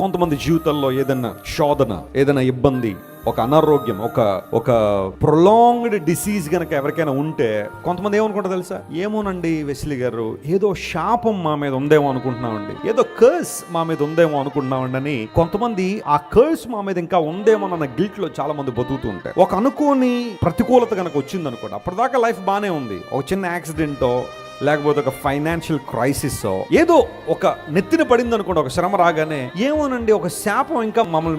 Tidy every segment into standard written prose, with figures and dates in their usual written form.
కొంతమంది జీవితాల్లో ఏదైనా శోధన, ఏదైనా ఇబ్బంది, ఒక అనారోగ్యం, ఒక ప్రొలాంగ్డ్ డిసీజ్ గనక ఎవరికైనా ఉంటే కొంతమంది ఏమనుకుంటారు తెలుసా? ఏమోనండి వెస్లీ గారు, ఏదో శాపం మా మీద ఉందేమో అనుకుంటున్నామండి, ఏదో కర్స్ మా మీద ఉందేమో అనుకుంటున్నామండి అని కొంతమంది ఆ కర్స్ మా మీద ఇంకా ఉందేమో అన్న గిల్ట్ లో చాలా మంది బతుకుతూ ఉంటారు. ఒక అనుకోని ప్రతికూలత కనుక వచ్చింది అనుకోండి, అప్పటిదాకా లైఫ్ బానే ఉంది, ఒక చిన్న యాక్సిడెంటో లేకపోతే ఒక ఫైనాన్షియల్ క్రైసిస్ ఏదో ఒక నెత్తిన పడింది అనుకోండి, ఒక శ్రమ రాగానే ఏమోనండి ఒక శాపం ఇంకా మమ్మల్ని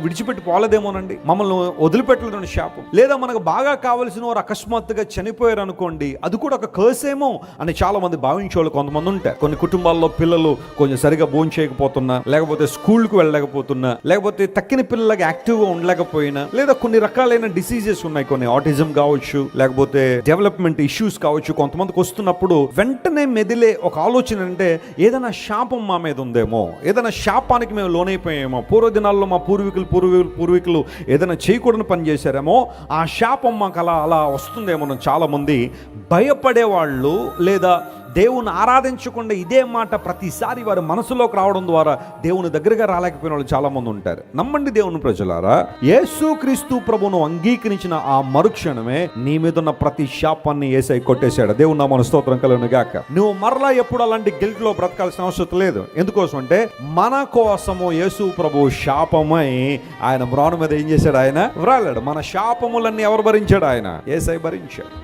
విడిచిపెట్టి పోలేదేమోనండి, మమ్మల్ని వదిలిపెట్టలేదని శాపం. లేదా మనకు బాగా కావలసిన వారు అకస్మాత్తుగా చనిపోయారు అనుకోండి, అది కూడా ఒక కర్స్ ఏమో అని చాలా మంది భావించే వాళ్ళు కొంతమంది ఉంటారు. కొన్ని కుటుంబాల్లో పిల్లలు కొంచెం సరిగా భోజనం చేయకపోతున్నా, లేకపోతే స్కూల్కి వెళ్ళలేకపోతున్నా, లేకపోతే తక్కిన పిల్లలకి యాక్టివ్గా ఉండలేకపోయినా, లేదా కొన్ని రకాలైన డిసీజెస్ ఉన్నాయి, కొన్ని ఆటిజం కావచ్చు, లేకపోతే డెవలప్మెంట్ ఇష్యూస్ కావచ్చు, కొంతమందికి వస్తున్నప్పుడు వెంటనే మెదిలే ఒక ఆలోచన అంటే ఏదైనా శాపం మా మీద ఉందేమో, ఏదైనా శాపానికి మేము లోనైపోయామో, పూర్వదినాల్లో మా పూర్వీకులు ఏదైనా చేయకూడని పని చేశారేమో, ఆ శాపం మాకు అలా వస్తుందేమో చాలా మంది భయపడేవాళ్ళు, లేదా దేవుని ఆరాధించకుండా ఇదే మాట ప్రతిసారి వారి మనసులోకి రావడం ద్వారా దేవుని దగ్గరగా రాలేకపోయిన వాళ్ళు చాలా మంది ఉంటారు. నమ్మండి దేవుని ప్రజలారా, యేసుక్రీస్తు ప్రభువును అంగీకరించిన ఆ మరుక్షణమే నీ మీద ఉన్న ప్రతి శాపాన్ని యేసయ్య కొట్టేశాడు. దేవుని నామమున స్తోత్రం కలుగును గాక. నువ్వు మరలా ఎప్పుడు అలాంటి గిల్ట్ లో బ్రతకాల్సిన అవసరం లేదు. ఎందుకోసం అంటే మన కోసము యేసు ప్రభువు శాపమై ఆయన మ్రాను మీద ఏం చేశాడు? ఆయన వ్రాలాడు. మన శాపములన్నీ ఎవరు భరించాడు? ఆయన యేసయ్య భరించాడు.